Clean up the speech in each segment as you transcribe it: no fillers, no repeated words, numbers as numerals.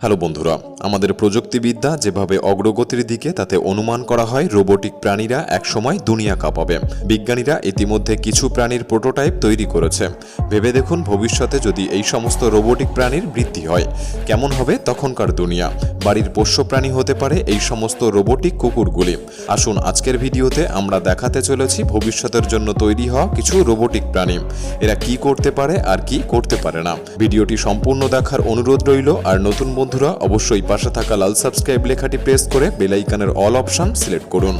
Hello বন্ধুরা, আমাদের প্রযুক্তিবিদ্যা যেভাবে অগ্রগতির দিকে তাতে অনুমান করা হয় রোবোটিক প্রাণীরা একসময় দুনিয়া কাঁপাবে। বিজ্ঞানীরা ইতিমধ্যে কিছু প্রাণীর প্রোটোটাইপ তৈরি করেছে। ভেবে দেখুন ভবিষ্যতে যদি এই সমস্ত রোবোটিক প্রাণীর বৃদ্ধি হয়, কেমন হবে তখনকার দুনিয়া। বাড়ির পোষ্য প্রাণী হতে পারে এই সমস্ত রোবোটিক কুকুরগুলি। আসুন আজকের ভিডিওতে আমরা দেখাতে চলেছি ভবিষ্যতের জন্য তৈরি হওয়া কিছু রোবোটিক প্রাণী। এরা কি করতে পারে আর কি করতে পারে না। ভিডিওটি সম্পূর্ণ দেখার অনুরোধ রইল। আর নতুন বন্ধুরা অবশ্যই পাশে থাকা লাল সাবস্ক্রাইব লেখাটি প্রেস করে বেল আইকনের অল অপশন সিলেক্ট করুন।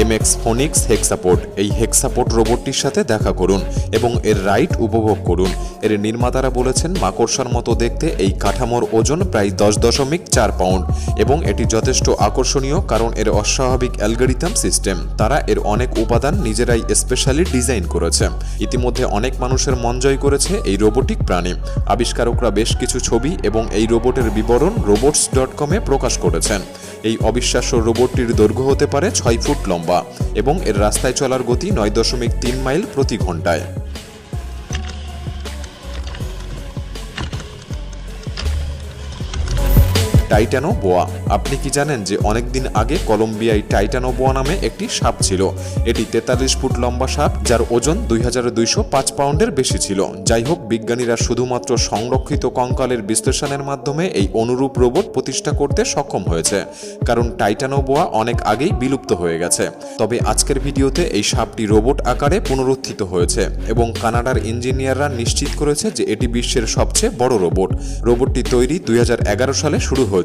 MX ফোনিক্স হেক্সাপোড, এই হেক্সাপোড রোবটটির সাথে দেখা করুন এবং এর রাইড উপভোগ করুন। এর নির্মাতারা বলেছেন মাকড়সার মতো দেখতে এই কাঠামোর ওজন প্রায় 10.4 পাউন্ড এবং এটি যথেষ্ট আকর্ষণীয় কারণ এর অস্বাভাবিক অ্যালগরিদম সিস্টেম। তারা এর অনেক উপাদান নিজেরাই স্পেশালি ডিজাইন করেছে। ইতিমধ্যে অনেক মানুষের মন জয় করেছে এই রোবোটিক প্রাণী। আবিষ্কারকরা বেশ কিছু ছবি এবং এই রোবটের বিবরণ robots.com-এ প্রকাশ করেছেন। এই অবিশ্বাস্য রোবটটির দৈর্ঘ্য হতে পারে 6 ফুট লম্বা এবং এর রাস্তায় চলার গতি 9.3 মাইল প্রতি ঘন্টায়। টাইটানো বোয়া, আপনি কি জানেন যে অনেকদিন আগে কলম্বিয়ায় টাইটানো বোয়া নামে একটি সাপ ছিল। এটি 43 ফুট লম্বা সাপ যার ওজন 2205 পাউন্ডের বেশি ছিল। যাই হোক, বিজ্ঞানীরা শুধুমাত্র সংরক্ষিত কঙ্কালের বিশ্লেষণের মাধ্যমে এই অনুরূপ রোবট প্রতিষ্ঠা করতে সক্ষম হয়েছে, কারণ টাইটানো বোয়া অনেক আগেই বিলুপ্ত হয়ে গেছে। তবে আজকের ভিডিওতে এই সাপটি রোবট আকারে পুনরুত্থিত হয়েছে এবং কানাডার ইঞ্জিনিয়াররা নিশ্চিত করেছে যে এটি বিশ্বের সবচেয়ে বড় রোবট। রোবটটি তৈরি 2011 সালে শুরু হয়েছিল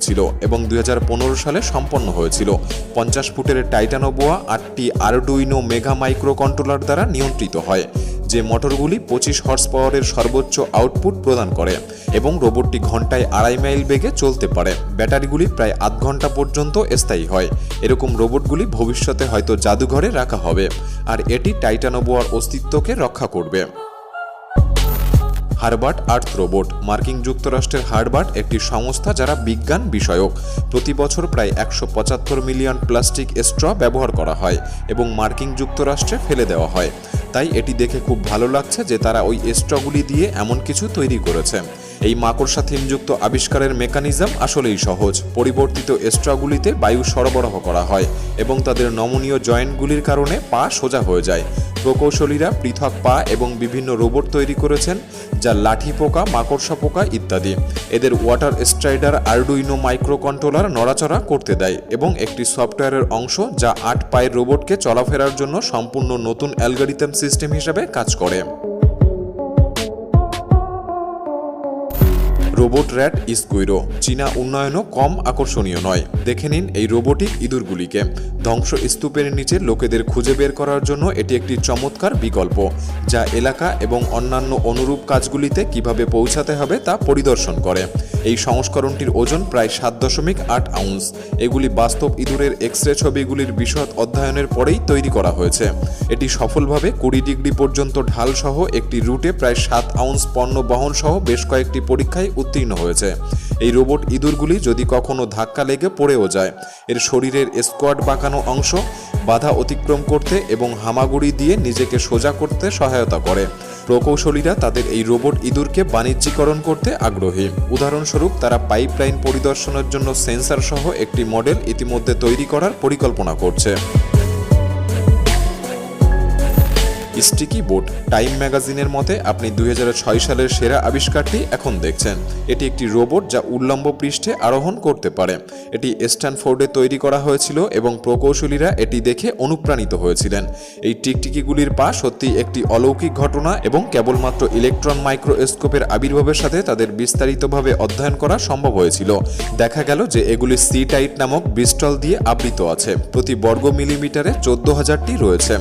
এবং 2015 সালে সম্পন্ন হয়েছিল। 50 ফুটের টাইটানো বোয়া 8টি আরডুইনো মেগা মাইক্রো কন্ট্রোলার দ্বারা নিয়ন্ত্রিত হয়, যে মোটরগুলি 25 হর্স পাওয়ারের সর্বোচ্চ আউটপুট প্রদান করে এবং রোবটটি ঘন্টায় 2.5 মাইল বেগে চলতে পারে। ব্যাটারিগুলি প্রায় আধ ঘন্টা পর্যন্ত স্থায়ী হয়। এরকম রোবটগুলি ভবিষ্যতে হয়তো জাদুঘরে রাখা হবে আর এটি টাইটানো বোয়ার অস্তিত্বকে রক্ষা করবে। হার্বার্ট আর্থ রোবট, মার্কিন যুক্তরাষ্ট্রের হার্বার্ট একটি সংস্থা যারা বিজ্ঞান বিষয়ক। প্রতি বছর প্রায় 175 মিলিয়ন প্লাস্টিক স্ট্র ব্যবহার করা হয় এবং মার্কিন যুক্তরাষ্ট্রে ফেলে দেওয়া হয়। তাই এটি দেখে খুব ভালো লাগছে যে তারা ওই স্ট্রগুলি দিয়ে এমন কিছু তৈরি করেছে। এই মাকড়সা থিমযুক্ত আবিষ্কারের মেকানিজম আসলেই সহজ। পরিবর্তিত স্ট্রগুলিতে বায়ু সরবরাহ করা হয় এবং তাদের নমনীয় জয়েন্টগুলির কারণে পা সোজা হয়ে যায়। প্রকৌশলীরা পৃথক পা এবং বিভিন্ন রোবট তৈরি করেছেন যা লাঠি পোকা, মাকড়সা পোকা ইত্যাদি। এদের ওয়াটার স্ট্রাইডার আরডুইনো মাইক্রো কন্ট্রোলার নড়াচড়া করতে দেয় এবং একটি সফটওয়্যারের অংশ যা 8 পায়ের রোবটকে চলাফেরার জন্য সম্পূর্ণ নতুন অ্যালগরিদম সিস্টেম হিসেবে কাজ করে। রোবট র্যাট স্কুইরো, চীনা উন্নয়নও কম আকর্ষণীয় নয়। দেখে নিন এই রোবোটিক ইঁদুরগুলিকে। ধ্বংসস্তূপের নিচে লোকেদের খুঁজে বের করার জন্য এটি একটি চমৎকার বিকল্প, যা এলাকা এবং অন্যান্য অনুরূপ কাজগুলিতে কিভাবে পৌঁছাতে হবে তা পরিদর্শন করে। এই সংস্করণটির ওজন প্রায় 7.8 আউন্স। এগুলি বাস্তব ইঁদুরের এক্স-রে ছবিগুলির বিশদ অধ্যয়নের পরেই তৈরি করা হয়েছে। এটি সফলভাবে 20 ডিগ্রি পর্যন্ত ঢাল সহ একটি রুটে প্রায় 7 আউন্স পণ্য বহন সহ বেশ কয়েকটি পরীক্ষায় উত্তীর্ণ হয়েছে। এই রোবট ইঁদুরগুলি যদি কখনো ধাক্কা লেগে পড়েও যায়, এর শরীরের স্কোয়াড বাঁকানো অংশ বাধা অতিক্রম করতে এবং হামাগুড়ি দিয়ে নিজেকে সোজা করতে সহায়তা করে। প্রকৌশলীরা তাদের এই রোবট ইঁদুরকে বাণিজ্যিকরণ করতে আগ্রহী। উদাহরণস্বরূপ, তারা পাইপলাইন পরিদর্শনের জন্য সেন্সর সহ একটি মডেল ইতিমধ্যে তৈরি করার পরিকল্পনা করছে। স্টিকি বোট, টাইম ম্যাগাজিনের মতে আপনি 2006 সালের সেরা আবিষ্কারটি এখন দেখছেন। এটি একটি রোবট যা উল্লম্ব পৃষ্ঠে আরোহণ করতে পারে। এটি স্ট্যানফোর্ডে তৈরি করা হয়েছিল এবং প্রকৌশলীরা এটি দেখে অনুপ্রাণিত হয়েছিলেন। এই টিকটিকিগুলির পা সত্যি একটি অলৌকিক ঘটনা এবং কেবলমাত্র ইলেকট্রন মাইক্রোস্কোপের আবির্ভাবের সাথে তাদের বিস্তারিতভাবে অধ্যয়ন করা সম্ভব হয়েছিল। দেখা গেল যে এগুলি সি টাইট নামক ব্রিস্টল দিয়ে আবৃত আছে। প্রতি বর্গ মিলিমিটারে 14,000টি রয়েছে।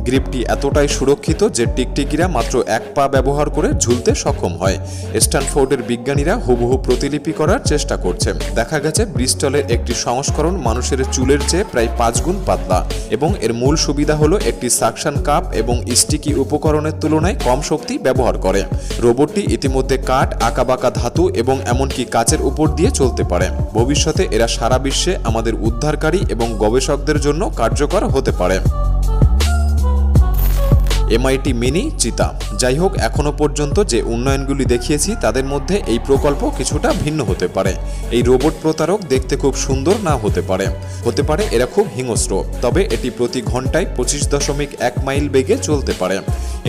গ্রিপটি এতটাই সুরক্ষিত যে টিকটিকিরা মাত্র 1 পা ব্যবহার করে ঝুলতে সক্ষম হয়। স্ট্যানফোর্ডের বিজ্ঞানীরা হুবহু প্রতিলিপি করার চেষ্টা করছে। দেখা গেছে ব্রিস্টলের একটি সংস্করণ মানুষের চুলের চেয়ে প্রায় 5 গুণ পাতলা এবং এর মূল সুবিধা হলো একটি সাকশন কাপ এবং স্টিকি উপকরণের তুলনায় কম শক্তি ব্যবহার করে। রোবটটি ইতিমধ্যে কাঠ, আঁকাবাঁকা ধাতু এবং এমনকি কাচের উপর দিয়ে চলতে পারে। ভবিষ্যতে এরা সারা বিশ্বে আমাদের উদ্ধারকারী এবং গবেষকদের জন্য কার্যকর হতে পারে। MIT মিনি চিতা। যাই হোক, এখনো পর্যন্ত যে উন্নয়নগুলি দেখিয়েছি তাদের মধ্যে এই প্রকল্প কিছুটা ভিন্ন হতে পারে। এই রোবট প্রতারক দেখতে খুব সুন্দর না হতে পারে এরা খুব হিংস্র, তবে এটি প্রতি ঘন্টায় 25.1 মাইল বেগে চলতে পারে।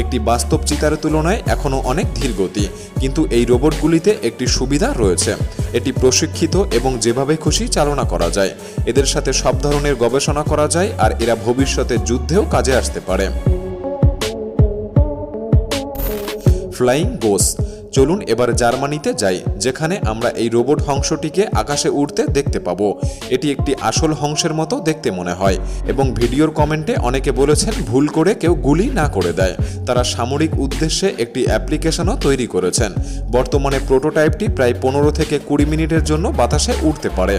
একটি বাস্তব চিতার তুলনায় এখনও অনেক ধীর গতি, কিন্তু এই রোবটগুলিতে একটি সুবিধা রয়েছে, এটি প্রশিক্ষিত এবং যেভাবে খুশি চালনা করা যায়। এদের সাথে সব ধরনের গবেষণা করা যায় আর এরা ভবিষ্যতে যুদ্ধেও কাজে আসতে পারে। ফ্লাইং গোস। চলুন এবার জার্মানিতে যাই, যেখানে আমরা এই রোবট হংসটিকে আকাশে উড়তে দেখতে পাবো। এটি একটি আসল হংসের মতো দেখতে মনে হয় এবং ভিডিওর কমেন্টে অনেকে বলেছেন ভুল করে কেউ গুলি না করে দেয়। তারা সামরিক উদ্দেশ্যে একটি অ্যাপ্লিকেশনও তৈরি করেছেন। বর্তমানে প্রোটোটাইপটি প্রায় 15 থেকে 20 মিনিটের জন্য বাতাসে উড়তে পারে।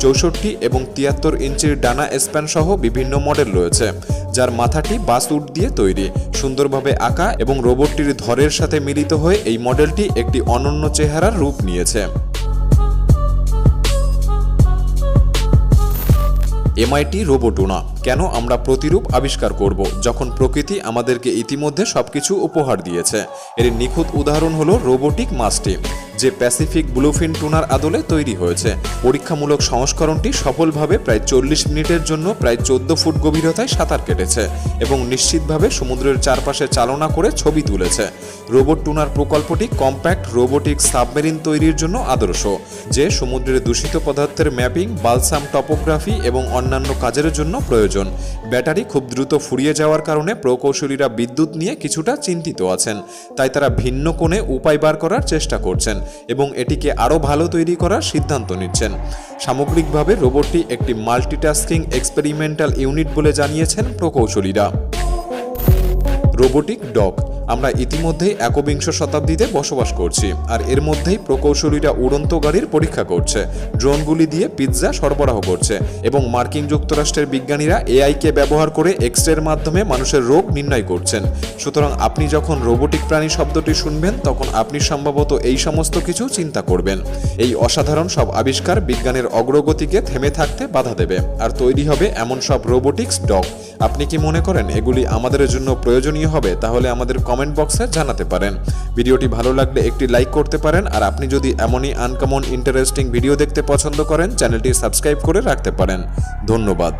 64 এবং 73 ইঞ্চির ডানা স্প্যান সহ বিভিন্ন মডেল রয়েছে, যার মাথাটি বাসউড দিয়ে তৈরি, সুন্দরভাবে আঁকা এবং রোবটটির ধরের সাথে মিলিত হয়ে এই মডেলটি একটি অনন্য চেহারার রূপ নিয়েছে। MIT রোবোটুনা। কেন আমরা প্রতিরূপ আবিষ্কার করব যখন প্রকৃতি আমাদেরকে ইতিমধ্যে সবকিছু উপহার দিয়েছে? এর নিখুঁত উদাহরণ হলো রোবোটিক মাছটি, যে প্যাসিফিক ব্লুফিন টুনার আদলে তৈরি হয়েছে। পরীক্ষামূলক সংস্করণটি সফলভাবে প্রায় 40 মিনিটের জন্য প্রায় 14 ফুট গভীরতায় সাঁতার কেটেছে এবং নিশ্চিতভাবে সমুদ্রের চারপাশে চালনা করে ছবি তুলেছে। রোবট টুনার প্রকল্পটি কম্প্যাক্ট রোবোটিক সাবমেরিন তৈরির জন্য আদর্শ, যে সমুদ্রের দূষিত পদার্থের ম্যাপিং, বালসাম টপোগ্রাফি এবং অন্যান্য কাজের জন্য প্রয়োজন। ব্যাটারি খুব দ্রুত ফুরিয়ে যাওয়ার কারণে প্রকৌশলীরা বিদ্যুৎ নিয়ে কিছুটা চিন্তিত আছেন, তাই তারা ভিন্ন কোণে উপায় বার করার চেষ্টা করছেন এবং এটিকে আরও ভালো তৈরি করার সিদ্ধান্ত নিচ্ছেন। সামগ্রিকভাবে রোবটটি একটি মাল্টিটাস্কিং এক্সপেরিমেন্টাল ইউনিট বলে জানিয়েছেন প্রকৌশলীরা। Robotic dog. আমরা ইতিমধ্যেই 21শ শতাব্দীতে বসবাস করছি, আর এর মধ্যেই প্রকৌশলীরা উড়ন্ত গাড়ির পরীক্ষা করছে, ড্রোনগুলি দিয়ে পিৎজা সরবরাহ করছে এবং মার্কিন যুক্তরাষ্ট্রের বিজ্ঞানীরা AI-কে ব্যবহার করে এক্স-রের মাধ্যমে মানুষের রোগ নির্ণয় করছেন। সুতরাং আপনি যখন রোবোটিক প্রাণী শব্দটি শুনবেন, তখন আপনি সম্ভবত এই সমস্ত কিছু চিন্তা করবেন। এই অসাধারণ সব আবিষ্কার বিজ্ঞানের অগ্রগতিকে থেমে থাকতে বাধা দেবে, আর তৈরি হবে এমন সব রোবোটিক্স ডগ। আপনি কি মনে করেন এগুলি আমাদের জন্য প্রয়োজনীয় হবে? তাহলে আমাদের কমেন্ট বক্সে জানাতে পারেন। ভিডিওটি ভালো লাগলে একটি লাইক করতে পারেন, আর আপনি যদি এমনই আনকমন ইন্টারেস্টিং ভিডিও দেখতে পছন্দ করেন, চ্যানেলটি সাবস্ক্রাইব করে রাখতে পারেন। ধন্যবাদ।